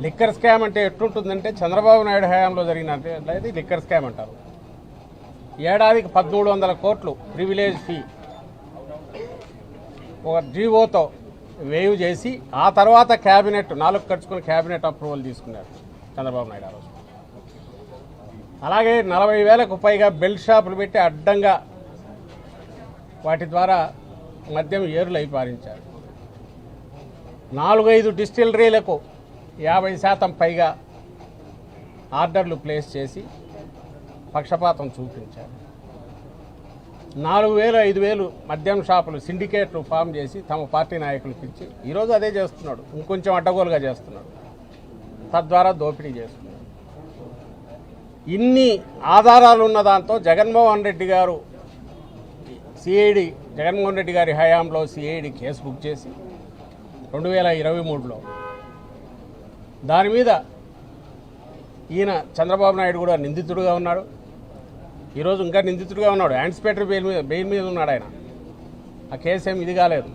Liquor scam అంటే ఎట్లుంటుందంటే చంద్రబాబు నాయుడు హయాంలో జరిగినది లిక్కర్ స్కామ్ అంటారు. ఏడాదికి 1300 కోట్లు ప్రివిలేజ్ ఫీ ఒక జీవోతో వేవ్ చేసి ఆ తర్వాత క్యాబినెట్ 4 ఖర్చుకుని క్యాబినెట్ అప్రూవల్ తీసుకున్నారు చంద్రబాబు నాయుడు ఆ రోజు. అలాగే 40,000కు పైగా బెల్ట్ షాపులు పెట్టి అడ్డంగా వాటి ద్వారా మద్యం ఏరులై పారించారు. 4-5 డిస్టిలరీలకు 50% పైగా ఆర్డర్లు ప్లేస్ చేసి పక్షపాతం చూపించారు. 4,000-5,000 మద్యం షాపులు సిండికేట్లు ఫామ్ చేసి తమ పార్టీ నాయకులకు ఇచ్చి ఈరోజు అదే చేస్తున్నాడు, ఇంకొంచెం అడ్డగోలుగా చేస్తున్నాడు, తద్వారా దోపిడీ చేస్తున్నాడు. ఇన్ని ఆధారాలు ఉన్న దాంతో జగన్మోహన్ రెడ్డి గారు జగన్మోహన్ రెడ్డి గారి హయాంలో సిఐడి కేసు బుక్ చేసి 2023లో దాని మీద ఈయన చంద్రబాబు నాయుడు కూడా నిందితుడుగా ఉన్నాడు. ఈరోజు ఇంకా నిందితుడుగా ఉన్నాడు. యాంటిసిపేటరీ బెయిల్ మీద ఉన్నాడు ఆయన. ఆ కేసు ఏమి ఇది కాలేదు.